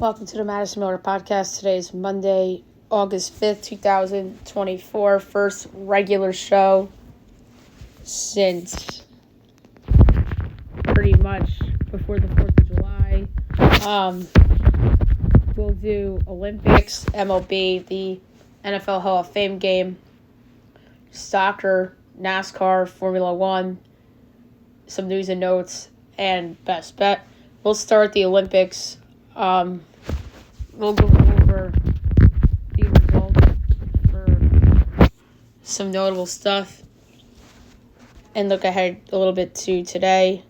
Welcome to the Madison Miller Podcast. Today is Monday, August 5th, 2024. First regular show since pretty much before the 4th of July. We'll do Olympics, MLB, the NFL Hall of Fame game, soccer, NASCAR, Formula One, some news and notes, and best bet. We'll start the Olympics. We'll go over the results for some notable stuff and look ahead a little bit to today.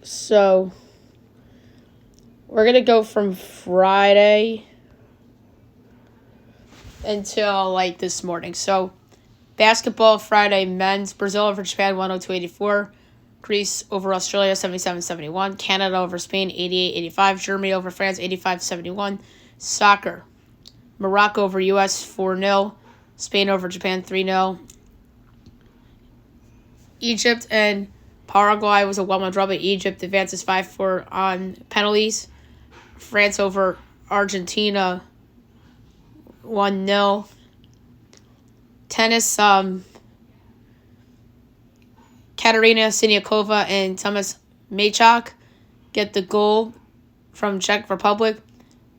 So we're going to go from Friday until this morning. So basketball Friday, men's, Brazil over Japan 102-84. Greece over Australia 77-71. Canada over Spain 88-85. Germany over France 85-71. Soccer, Morocco over US 4-0. Spain over Japan 3-0. Egypt and Paraguay was a 1-1 draw, but Egypt advances 5-4 on penalties. France over Argentina 1-0. Tennis, Katerina Siniakova and Tomas Maychak get the gold from Czech Republic.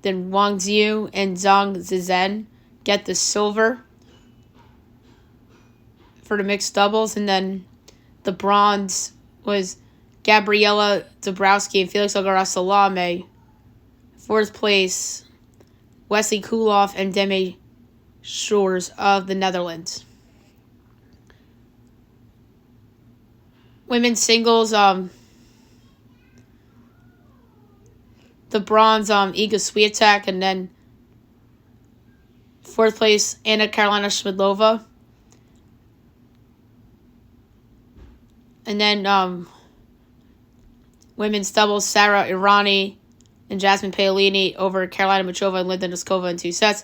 Then Wang Ziyu and Zhang Zizhen get the silver for the mixed doubles. And then the bronze was Gabriela Dabrowski and Felix Auger-Salame. Fourth place, Wesley Kuloff and Demi Shores of the Netherlands. Women's singles, the bronze, Iga Swiatek, and then fourth place, Anna Carolina Shmidlova. And then women's doubles, Sarah Irani and Jasmine Paolini over Carolina Muchova and Linda Noskova in 2 sets.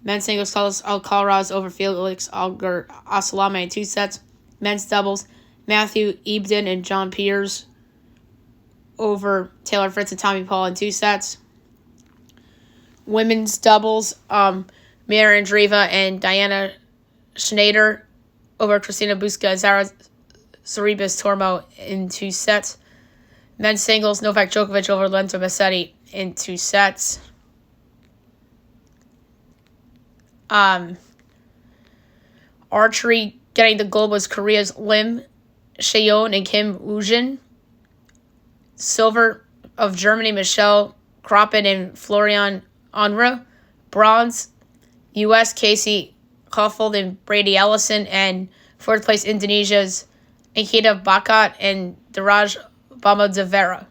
Men's singles, Carlos Alcaraz over Felix Auger-Aliassime in 2 sets. Men's doubles, Matthew Ebden and John Piers over Taylor Fritz and Tommy Paul in 2 sets. Women's doubles, Mira Andreeva and Diana Schneider over Christina Buska and Zara Sorribes Tormo in 2 sets. Men's singles, Novak Djokovic over Lorenzo Musetti in 2 sets. Archery, getting the gold was Korea's Lim Cheon and Kim Woojin. Silver of Germany, Michelle Kroppen and Florian Onra. Bronze, U.S. Casey Kaufhold and Brady Ellison. And fourth place, Indonesia's Ankita Bakat and Diraj Bamadevera.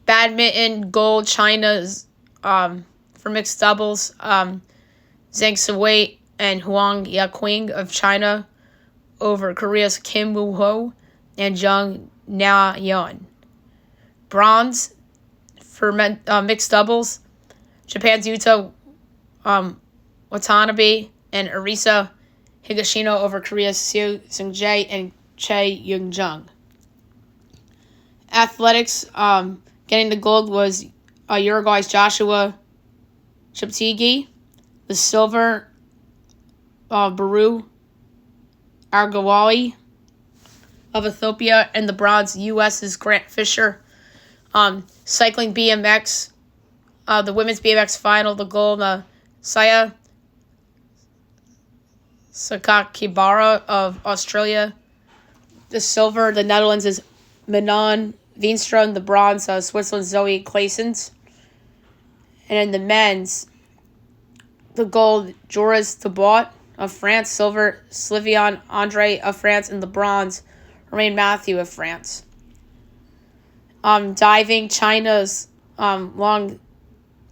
Badminton, gold, China's for mixed doubles, Zhang Siwei and Huang Yaqing of China over Korea's Kim Woo-ho and Jung Na-yeon. Bronze for mixed doubles, Japan's Yuta Watanabe and Arisa Higashino over Korea's Seo Seung-jae and Chae Young-jung. Athletics, getting the gold was Uruguay's Joshua Cheptegei. The silver, Baru Argawawi of Ethiopia. And the bronze, U.S.'s Grant Fisher. Cycling BMX, the women's BMX final, the gold, Saya Sakakibara of Australia. The silver, the Netherlands' is Manon Veenstra, and the bronze, Switzerland's Zoe Claessens. And in the men's, the gold, Joris Thibaut of France. Silver, Slivian Andre of France. And the bronze, Romain Mathieu of France. Diving, China's Wang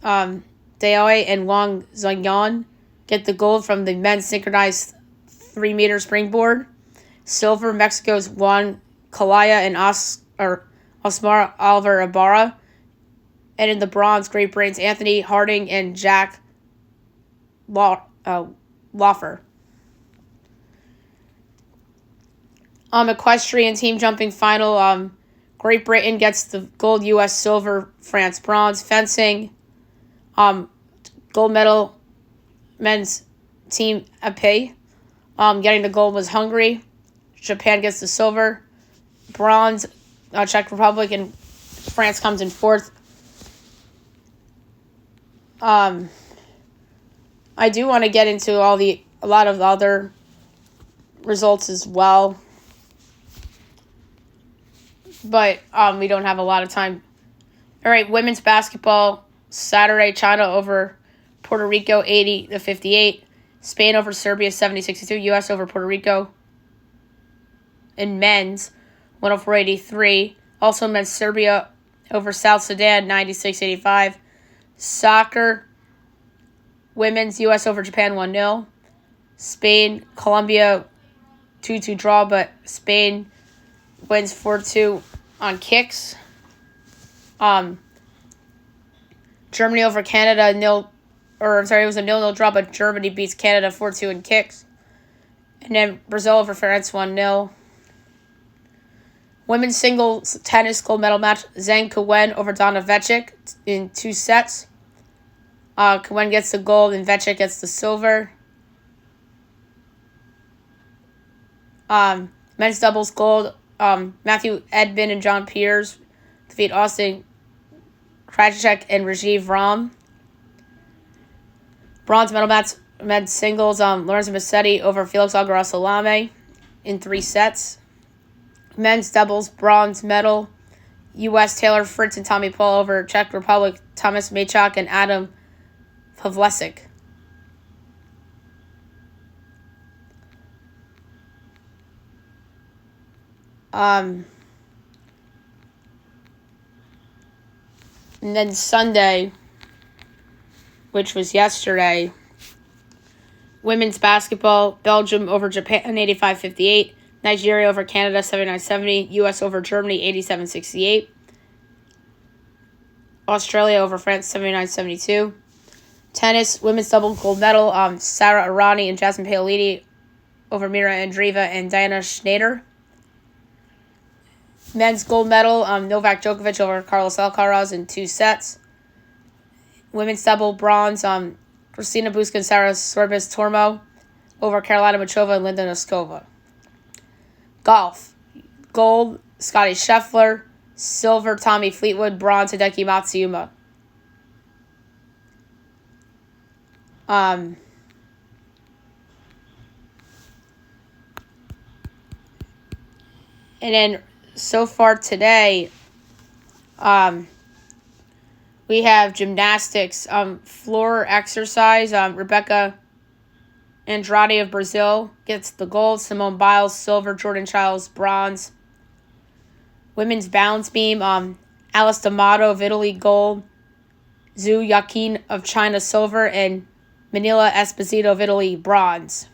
Daoi and Wang Zhangyan get the gold from the men's synchronized 3-meter springboard. Silver, Mexico's Juan Calaya and Osmar Oliver Ibarra. And in the bronze, Great Britain's Anthony Harding and Jack Loffer. Equestrian team jumping final. Great Britain gets the gold, U.S. silver, France bronze. Fencing, gold medal, men's team épée. Getting the gold was Hungary. Japan gets the silver. Bronze, Czech Republic, and France comes in fourth. I do want to get into a lot of other results as well, but we don't have a lot of time. All right, women's basketball Saturday: China over Puerto Rico 80-58, Spain over Serbia 70-62, U.S. over Puerto Rico. In men's 104-83, also men's Serbia over South Sudan 96-85. Soccer, women's U.S. over Japan 1-0. Spain, Colombia 2-2 draw, but Spain wins 4-2 on kicks. Germany over Canada it was a 0-0 draw, but Germany beats Canada 4-2 in kicks. And then Brazil over France 1-0. Women's singles tennis gold medal match: Zhang Kewen over Donna Vecek in 2 sets. Kewen gets the gold and Vecek gets the silver. Men's doubles gold: Matthew Edman and John Piers defeat Austin Krajicek and Rajiv Ram. Bronze medal match: men's singles: Lorenzo Musetti over Felix Auger-Salame in 3 sets. Men's doubles bronze medal: U.S. Taylor Fritz and Tommy Paul over Czech Republic Thomas Machak and Adam Pavlesik. And then Sunday, which was yesterday, women's basketball: Belgium over Japan 85-58. Nigeria over Canada 79-70. U.S. over Germany 87-68. Australia over France 79-72. Tennis, women's double gold medal: Sarah Irani and Jasmine Paolini over Mira Andreeva and Diana Schneider. Men's gold medal: Novak Djokovic over Carlos Alcaraz in 2 sets. Women's double bronze: Kristina Buska and Sarah Sorbis Tormo over Carolina Machova and Linda Noskova. Golf: gold, Scotty Scheffler; silver, Tommy Fleetwood; bronze, Hideki Matsuyama. And then so far today, we have gymnastics, floor exercise. Rebecca Andrade of Brazil gets the gold. Simone Biles, silver. Jordan Childs, bronze. Women's balance beam: Alice D'Amato of Italy, gold. Zhu Yakin of China, silver. And Manila Esposito of Italy, bronze.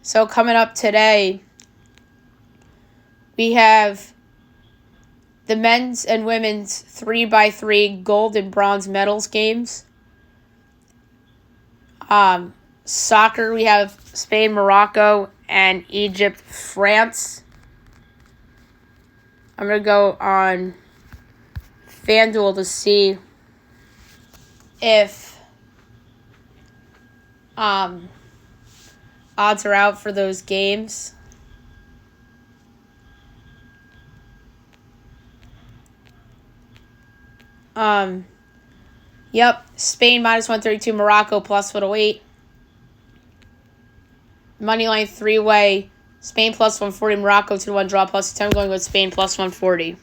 So coming up today, we have the men's and women's 3x3 gold and bronze medals games. Soccer, we have Spain, Morocco, and Egypt, France. I'm going to go on FanDuel to see if odds are out for those games. Yep, Spain minus 132, Morocco plus 108. Moneyline 3-way, Spain plus 140, Morocco 2-1 draw plus 10. Going with Spain plus 140.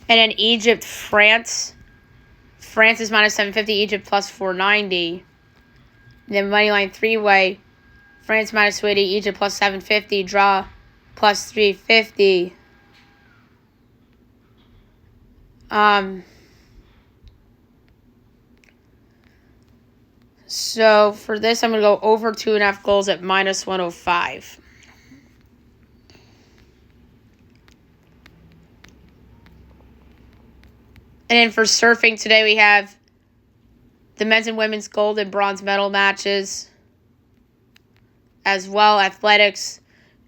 And then Egypt, France. France is minus 750, Egypt plus 490. And then moneyline 3-way, France minus 280, Egypt plus 750, draw plus 350. So for this, I'm going to go over 2.5 goals at minus 105. And then for surfing today, we have the men's and women's gold and bronze medal matches as well. Athletics,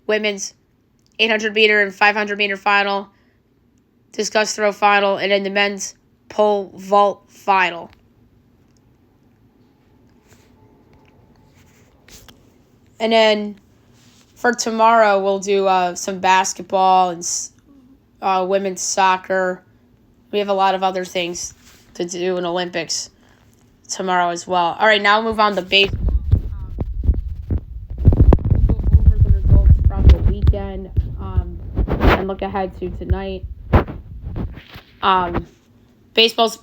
women's 800 meter and 500 meter final, discus throw final, and then the men's pole vault final. And then for tomorrow, we'll do some basketball and women's soccer. We have a lot of other things to do in Olympics tomorrow as well. All right, now we'll move on to baseball. We'll go over the results from the weekend and look ahead to tonight. Baseball's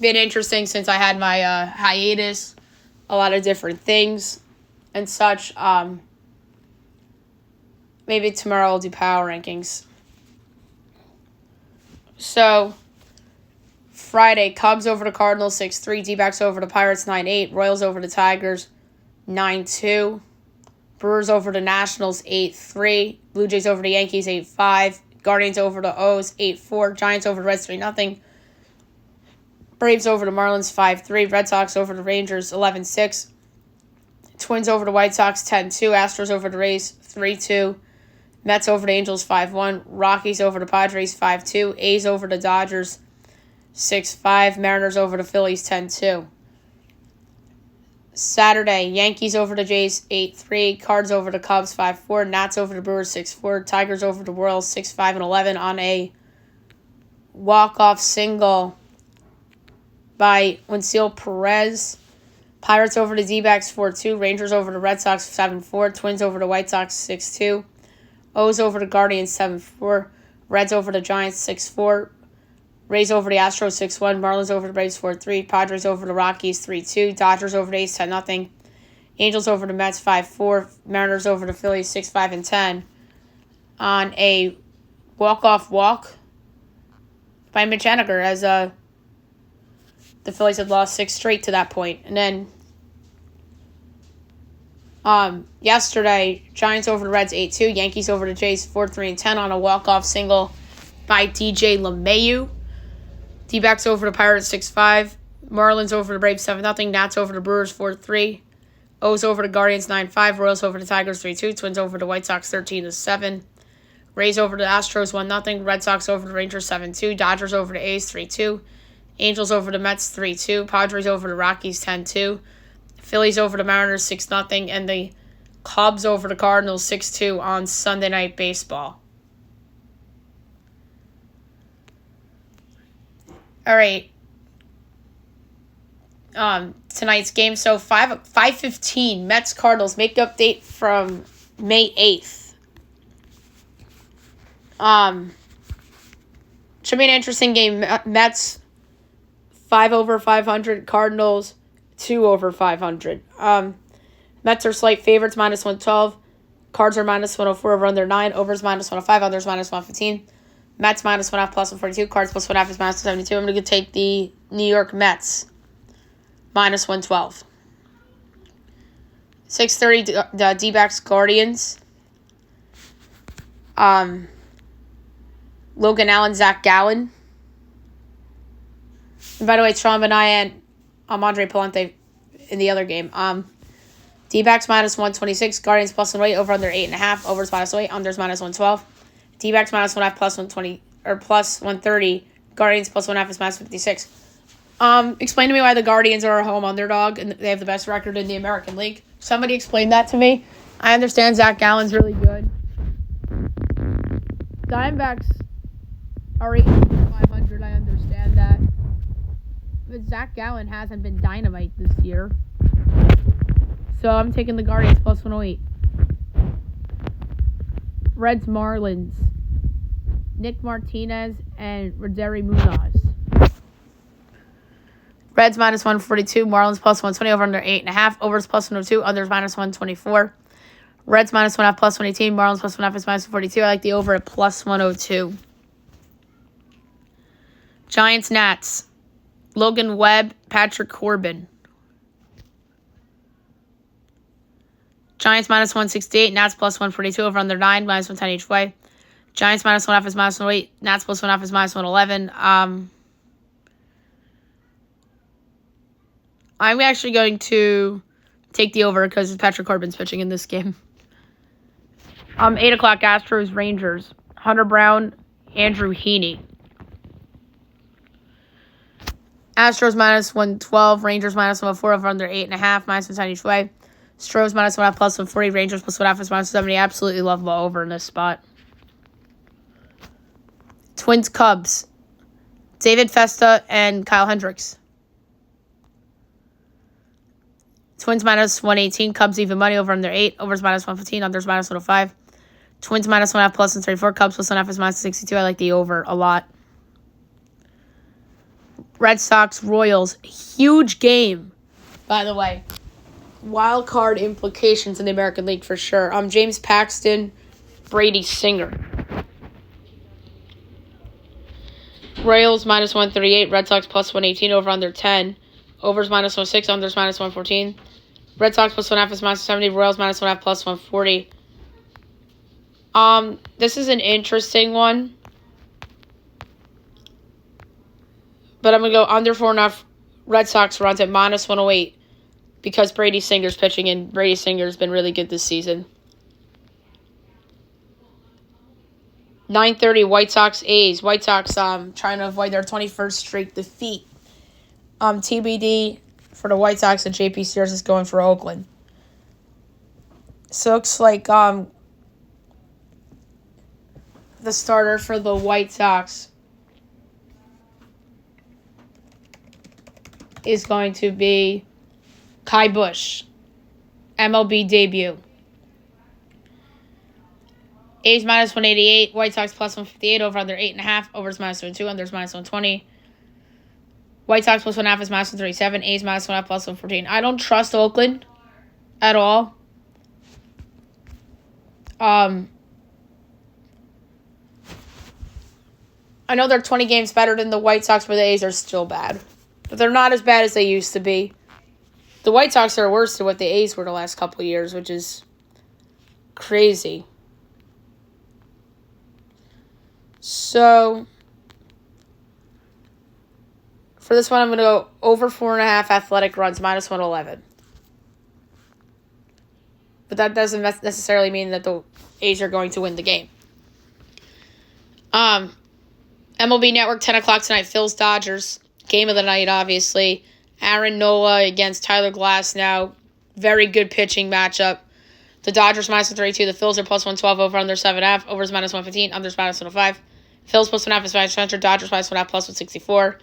been interesting since I had my hiatus. A lot of different things and such. Maybe tomorrow I'll do power rankings. So, Friday, Cubs over the Cardinals 6-3, D-backs over the Pirates 9-8, Royals over the Tigers 9-2, Brewers over the Nationals 8-3, Blue Jays over the Yankees 8-5, Guardians over the O's 8-4, Giants over the Reds 3-0, Braves over the Marlins 5-3, Red Sox over the Rangers 11-6, Twins over the White Sox 10-2, Astros over the Rays 3-2, Mets over the Angels 5-1, Rockies over the Padres 5-2, A's over the Dodgers 6-5, Mariners over the Phillies 10-2. Saturday, Yankees over the Jays 8-3, Cards over the Cubs 5-4, Nats over the Brewers 6-4, Tigers over the Royals 6-5-11 on a walk-off single by Winsel Perez. Pirates over the D-backs 4-2, Rangers over the Red Sox 7-4, Twins over the White Sox 6-2, O's over the Guardians 7-4, Reds over the Giants 6-4, Rays over the Astros 6-1, Marlins over the Braves 4-3, Padres over the Rockies 3-2, Dodgers over the A's 10-0, Angels over the Mets 5-4, Mariners over the Phillies 6-5-10 on a walk-off walk by Mitch Haniger as the Phillies had lost 6 straight to that point. And then yesterday, Giants over the Reds 8-2, Yankees over the Jays 4-3-10 on a walk-off single by DJ LeMahieu. D-backs over the Pirates 6-5, Marlins over the Braves 7-0, Nats over the Brewers 4-3, O's over the Guardians 9-5, Royals over the Tigers 3-2, Twins over the White Sox 13-7, Rays over the Astros 1-0, Red Sox over the Rangers 7-2, Dodgers over the A's 3-2, Angels over the Mets 3-2, Padres over the Rockies 10-2, Phillies over the Mariners 6-0, and the Cubs over the Cardinals 6-2 on Sunday Night Baseball. All right. Tonight's game. So 5:15 Mets Cardinals make update from May 8th. Should be an interesting game. Mets 5 over 500, Cardinals 2 over 500. Mets are slight favorites, -112. Cards are -104 over under 9. Overs -105. Unders -115. Mets -1.5 plus 142. Cards plus 1.5 is -72. I'm going to take the New York Mets -112. 6:30 the D-backs Guardians. Logan Allen, Zach Gallen. And by the way, Sean Benet and Andre Palante in the other game. D-backs -126. Guardians +108. Over under 8.5. Overs -8. Unders -112. D-backs -1.5 plus 120 or plus 130. Guardians +1.5 is -56. Explain to me why the Guardians are a home underdog and they have the best record in the American League. Somebody explain that to me. I understand Zach Gallen's really good. Diamondbacks are 8,500. I understand that. But Zach Gallen hasn't been dynamite this year. So I'm taking the Guardians +108. Reds Marlins. Nick Martinez and Roderi Munoz. Reds -142. Marlins +120. Over under 8.5. Overs +102. Unders -124. Reds -1.5 plus 118. Marlins +1.5 is -142. I like the over at +102. Giants Nats. Logan Webb, Patrick Corbin. Giants -168. Nats +142. Over under 9. -110 each way. Giants -1.5 is -108. Nats +1.5 is -111. I'm actually going to take the over because Patrick Corbin's pitching in this game. 8 o'clock, Astros, Rangers. Hunter Brown, Andrew Heaney. Astros minus 112, Rangers minus 104, over under 8.5, minus 110 each way. Astros minus 1.5 plus 140, Rangers plus 1.5 is minus 70. Absolutely love the over in this spot. Twins, Cubs. David Festa and Kyle Hendricks. Twins minus 118, Cubs even money, over under 8, overs minus 115, unders minus 105. Twins minus 1.5 plus 134, Cubs plus 1.5 is minus 62. I like the over a lot. Red Sox, Royals. Huge game, by the way. Wild card implications in the American League for sure. James Paxton, Brady Singer. Royals minus 138, Red Sox plus 118, over under 10. Overs minus 106, unders minus 114. Red Sox plus 1.5 is minus 70, Royals minus 1.5 plus 140. This is an interesting one. But I'm going to go under 4.5 Red Sox runs at minus 108 because Brady Singer's pitching, and Brady Singer's been really good this season. 9:30, White Sox, A's. White Sox trying to avoid their 21st straight defeat. TBD for the White Sox, and JP Sears is going for Oakland. So it looks like the starter for the White Sox is going to be Kai Busch, MLB debut. A's minus 188, White Sox plus 158, over under 8.5, overs minus 102, unders minus 120. White Sox plus 1.5 is minus 137, A's minus 1.5 plus 114. I don't trust Oakland at all. I know they're 20 games better than the White Sox, but the A's are still bad. But they're not as bad as they used to be. The White Sox are worse than what the A's were the last couple of years, which is crazy. So, for this one, I'm going to go over 4.5 athletic runs, minus 111. But that doesn't necessarily mean that the A's are going to win the game. MLB Network, 10 o'clock tonight, Phil's Dodgers. Game of the night, obviously. Aaron Nola against Tyler Glasnow. Very good pitching matchup. The Dodgers minus 132. The Phils are plus 112, over under 7.5. Overs minus 115, unders minus 105. Phils plus 1.5 is minus 100. Dodgers minus 1.5 plus 164.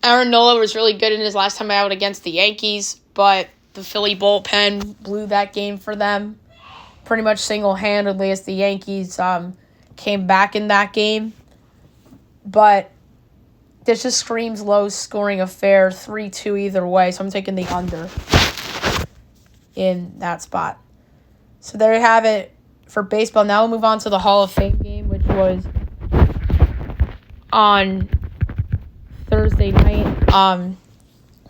Aaron Nola was really good in his last time out against the Yankees, but the Philly bullpen blew that game for them pretty much single-handedly as the Yankees came back in that game. But this just screams low-scoring affair, 3-2 either way, so I'm taking the under in that spot. So there you have it for baseball. Now we'll move on to the Hall of Fame game, which was on Thursday night.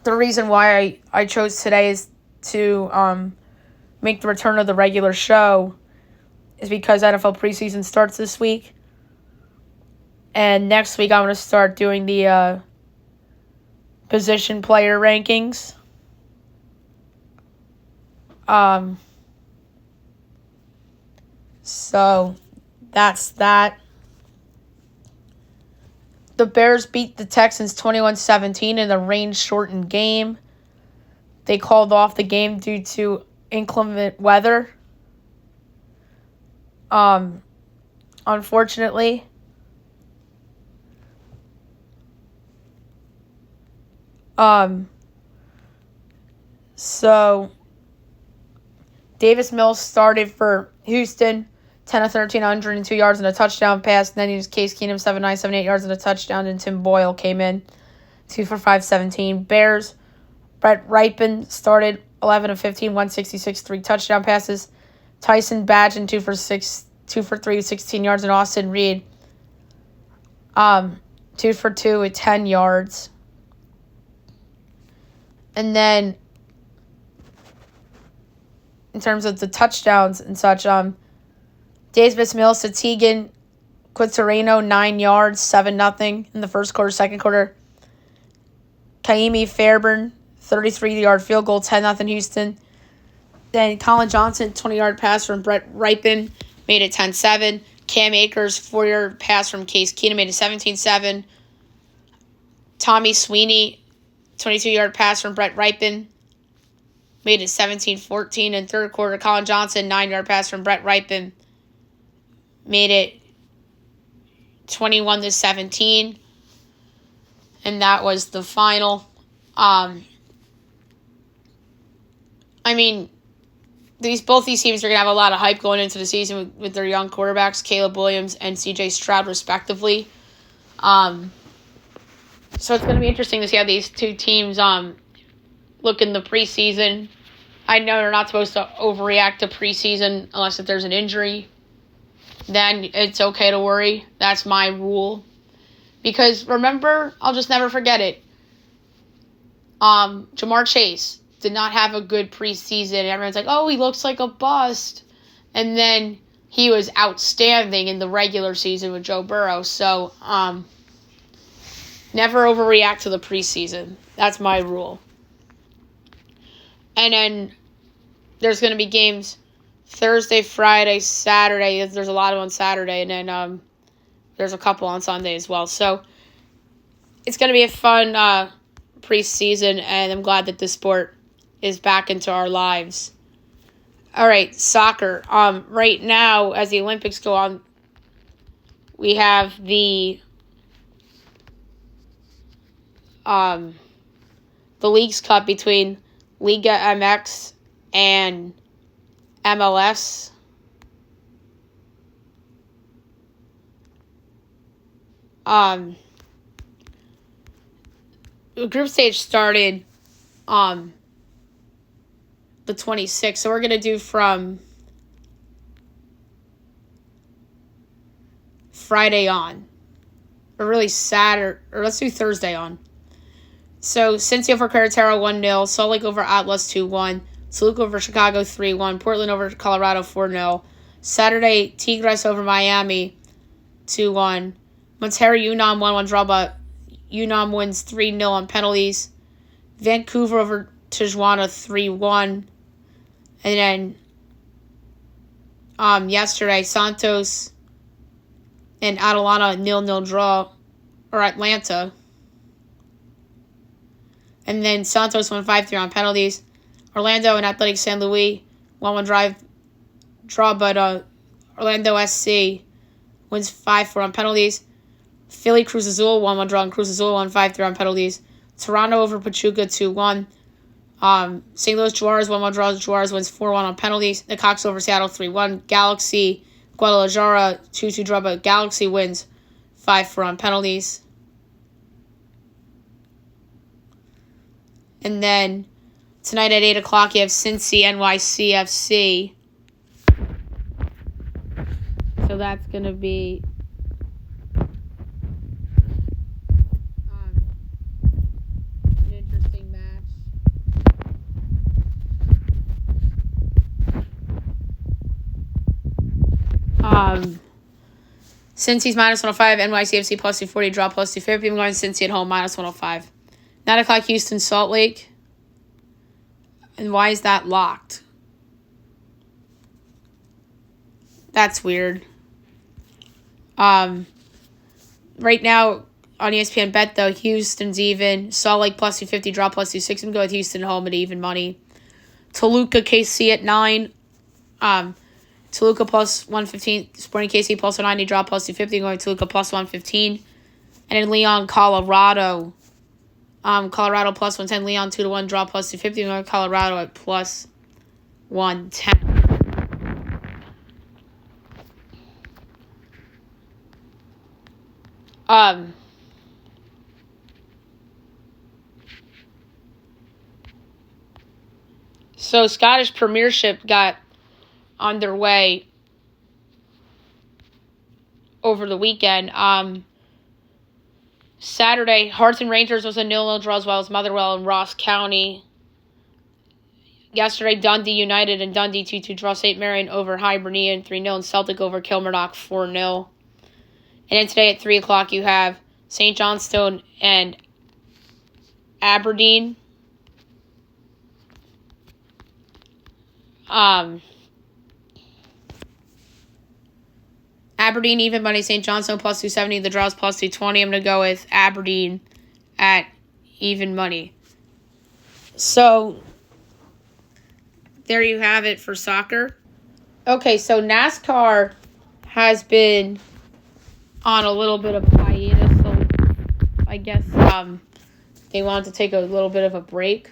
The reason why I chose today is to make the return of the regular show is because NFL preseason starts this week. And next week I'm going to start doing the position player rankings. So that's that. The Bears beat the Texans 21-17 in a rain-shortened game. They called off the game due to inclement weather. Unfortunately. So Davis Mills started for Houston, 10 of 13, 102 yards and a touchdown pass. And then he was Case Keenum, 7-9, 78 yards and a touchdown. And Tim Boyle came in, 2 for 5, 17. Bears, Brett Ripon started 11 of 15, 166, 3 touchdown passes. Tyson Badgen, 2 for 3, 16 yards. And Austin Reed, 2 for 2 with 10 yards. And then, in terms of the touchdowns and such, Davis Mills to Tegan Quitorino, 9 yards, 7-0 in the first quarter. Second quarter, Kaimi Fairburn, 33-yard field goal, 10-0 Houston. Then Colin Johnson, 20-yard pass from Brett Ripon, made it 10-7. Cam Akers, 4-yard pass from Case Keenum, made it 17-7. Tommy Sweeney, 22-yard pass from Brett Ripon, made it 17-14. In third quarter, Colin Johnson, 9-yard pass from Brett Ripon, made it 21-17. And that was the final. Both these teams are going to have a lot of hype going into the season with their young quarterbacks, Caleb Williams and C.J. Stroud, respectively. So it's going to be interesting to see how these two teams look in the preseason. I know they're not supposed to overreact to preseason unless if there's an injury. Then it's okay to worry. That's my rule. Because remember, I'll just never forget it. Jamar Chase did not have a good preseason. Everyone's like, oh, he looks like a bust. And then he was outstanding in the regular season with Joe Burrow. So, never overreact to the preseason. That's my rule. And then there's going to be games Thursday, Friday, Saturday. There's a lot of on Saturday. And then there's a couple on Sunday as well. So it's going to be a fun preseason. And I'm glad that this sport is back into our lives. All right, soccer. Right now, as the Olympics go on, we have the Leagues Cup between Liga MX and MLS. The group stage started the 26th, so we're going to do from Friday on. Or really Saturday, or let's do Thursday on. So, Cincy over Querétaro 1-0, Salt Lake over Atlas 2-1, Toluca over Chicago 3-1, Portland over Colorado 4-0, Saturday, Tigres over Miami 2-1, Monterrey UNAM 1-1 draw, but UNAM wins 3-0 on penalties, Vancouver over Tijuana 3-1, and then yesterday, Santos and Atalanta 0-0 draw, or Atlanta. And then Santos won 5-3 on penalties. Orlando and Athletic San Luis 1-1 draw, but Orlando SC wins 5-4 on penalties. Philly Cruz Azul 1-1 draw, and Cruz Azul won 5-3 on penalties. Toronto over Pachuca 2-1. St. Louis Juarez 1-1 draw. Juarez wins 4-1 on penalties. The Cox over Seattle 3-1. Galaxy Guadalajara 2-2 draw, but Galaxy wins 5-4 on penalties. And then tonight at 8 o'clock, you have Cincy NYCFC. So that's going to be an interesting match. Cincy's minus 105, NYCFC plus 240, draw plus 250. I'm going Cincy at home, minus 105. 9 o'clock, Houston, Salt Lake. And why is that locked? That's weird. Right now, on ESPN Bet, though, Houston's even. Salt Lake plus 250, draw plus 260. I'm going with Houston home at even money. Toluca, KC at 9. Toluca plus 115. Sporting KC plus 190, draw plus 250. I'm going Toluca plus 115. And in Leon, Colorado. Colorado plus 110, Leon 2-1, draw plus 250. I'm going Colorado at plus 110. So Scottish Premiership got underway over the weekend. Saturday, Hearts and Rangers was a 0-0 draw, as well as Motherwell and Ross County. Yesterday, Dundee United and Dundee 2-2 draw, St. Marion over Hibernian 3-0, and Celtic over Kilmarnock 4-0. And then today at 3 o'clock, you have St. Johnstone and Aberdeen. Aberdeen even money, St. Johnstone plus 270, the draws plus 220. I'm going to go with Aberdeen at even money. So, there you have it for soccer. Okay, so NASCAR has been on a little bit of a hiatus, so I guess they wanted to take a little bit of a break.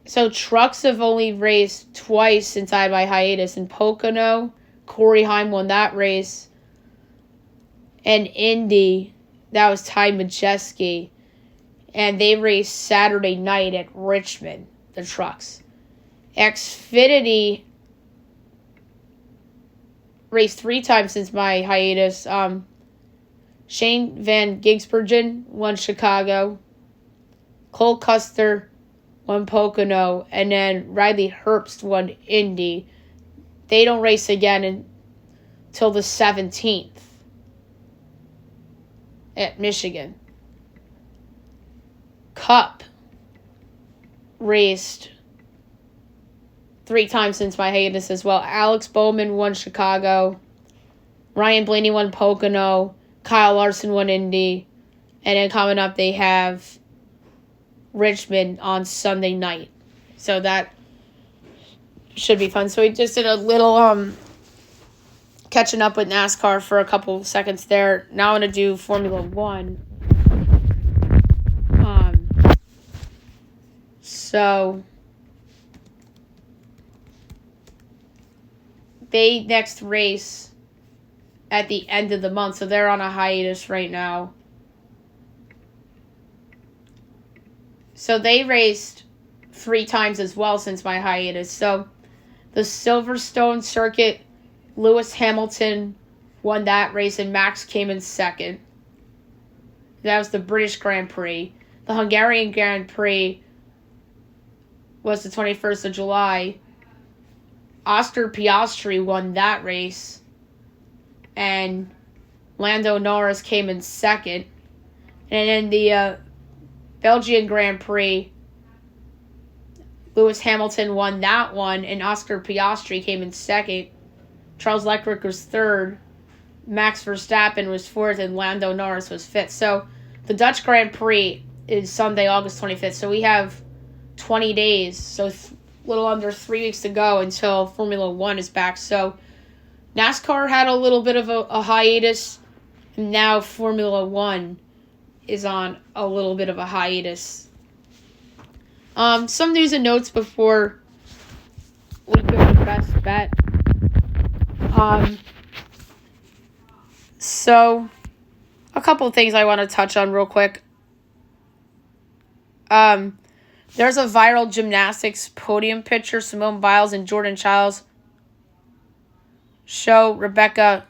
So trucks have only raced twice since I had my hiatus. In Pocono, Corey Heim won that race. And Indy, that was Ty Majeski. And they raced Saturday night at Richmond, the trucks. Xfinity raced 3 times since my hiatus. Shane Van Gisbergen won Chicago. Cole Custer won Pocono, and then Riley Herbst won Indy. They don't race again until the 17th at Michigan. Cup raced 3 times since my hiatus as well. Alex Bowman won Chicago. Ryan Blaney won Pocono. Kyle Larson won Indy. And then coming up, they have Richmond on Sunday night. So that should be fun. So we just did a little catching up with NASCAR for a couple seconds there. Now I'm going to do Formula One. So they next race at the end of the month. So they're on a hiatus right now. So they raced 3 times as well since my hiatus. So the Silverstone circuit, Lewis Hamilton won that race and Max came in second. That was the British Grand Prix. The Hungarian Grand Prix was the 21st of July. Oscar Piastri won that race. And Lando Norris came in second. And then the Belgian Grand Prix, Lewis Hamilton won that one, and Oscar Piastri came in second. Charles Leclerc was third. Max Verstappen was fourth, and Lando Norris was fifth. So the Dutch Grand Prix is Sunday, August 25th. So we have 20 days, so a little under 3 weeks to go until Formula One is back. So NASCAR had a little bit of a hiatus, and now Formula One is on a little bit of a hiatus. Some news and notes before we go to best bet. So a couple of things I want to touch on real quick. There's a viral gymnastics podium picture. Simone Biles and Jordan Childs show Rebecca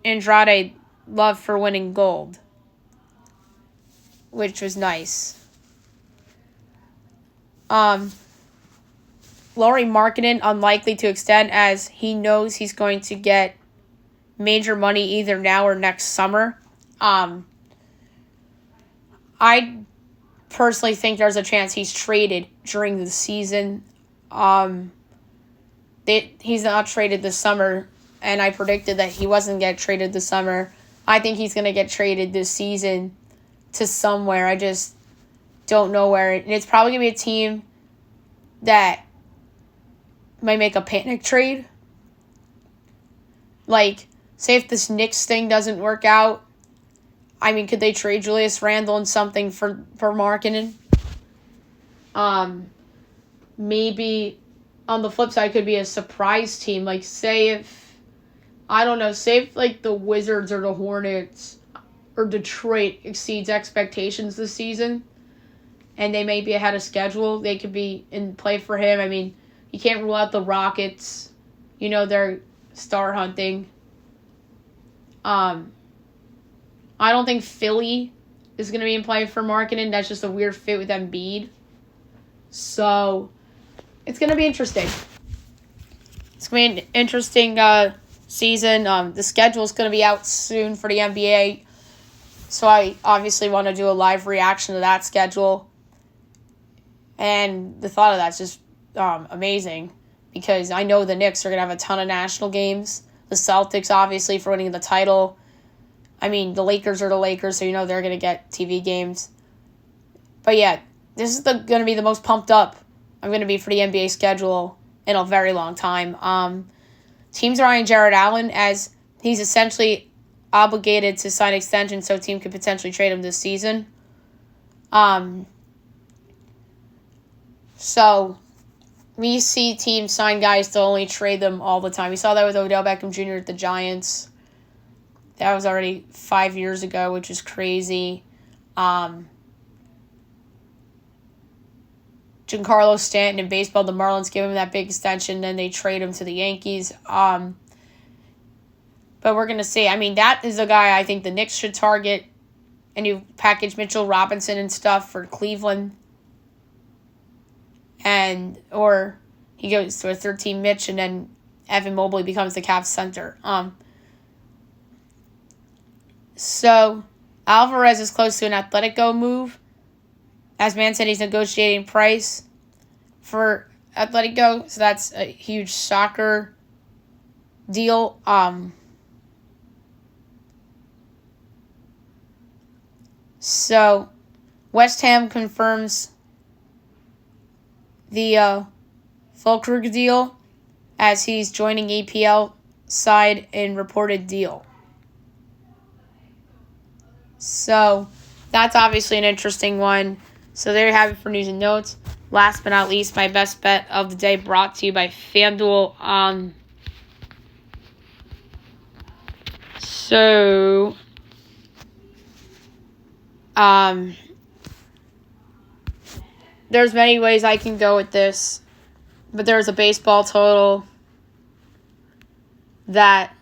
Andrade love for winning gold, which was nice. Lauri Markkanen unlikely to extend as he knows he's going to get major money either now or next summer. I personally think there's a chance he's traded during the season. He's not traded this summer, and I predicted that he wasn't going to get traded this summer. I think he's going to get traded this season to somewhere. I just don't know where. And it's probably going to be a team that might make a panic trade. Like, say if this Knicks thing doesn't work out, I mean, could they trade Julius Randle and something for Markkanen? Maybe on the flip side could be a surprise team. Like, say if like the Wizards or the Hornets or Detroit exceeds expectations this season and they may be ahead of schedule, they could be in play for him. I mean, you can't rule out the Rockets. You know, they're star hunting. I don't think Philly is going to be in play for Markkanen. That's just a weird fit with Embiid. So, it's going to be interesting. It's going to be an interesting season. The schedule is going to be out soon for the NBA. So I obviously want to do a live reaction to that schedule. And the thought of that's just amazing, because I know the Knicks are going to have a ton of national games. The Celtics, obviously, for winning the title. I mean, the Lakers are the Lakers, so you know they're going to get TV games. But yeah, this is going to be the most pumped up I'm going to be for the NBA schedule in a very long time. Teams are eyeing Jared Allen as he's essentially obligated to sign extension, so a team could potentially trade him this season. So we see teams sign guys to only trade them all the time. We saw that with Odell Beckham Jr. at the Giants. That was already 5 years ago, which is crazy. Giancarlo Stanton in baseball, the Marlins give him that big extension, then they trade him to the Yankees. But we're going to see. I mean, that is a guy I think the Knicks should target. And you package Mitchell Robinson and stuff for Cleveland. Or he goes to a 13 Mitch, and then Evan Mobley becomes the Cavs center. So Alvarez is close to an Atletico move. As man said, he's negotiating price for Atletico, so that's a huge soccer deal. So West Ham confirms the Fulkrug deal as he's joining EPL side in reported deal. So that's obviously an interesting one. So there you have it for news and notes. Last but not least, my best bet of the day brought to you by FanDuel. There's many ways I can go with this, but there's a baseball total that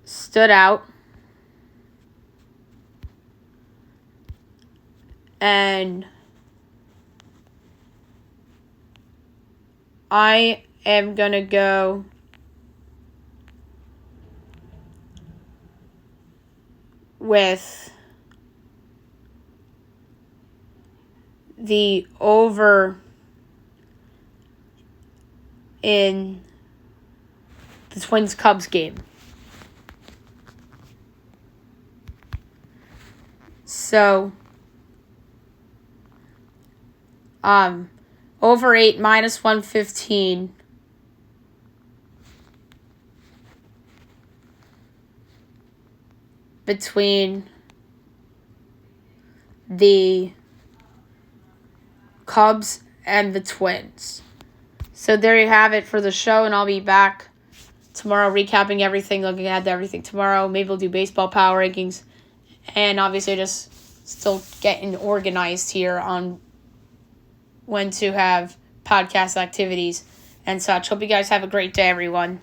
stood out. And I am going to go with the over in the Twins-Cubs game. So over 8 minus 115. Between the Cubs and the Twins. So there you have it for the show, and I'll be back tomorrow recapping everything, looking ahead to everything tomorrow. Maybe we'll do baseball power rankings, and obviously just still getting organized here on when to have podcast activities and such. Hope you guys have a great day, everyone.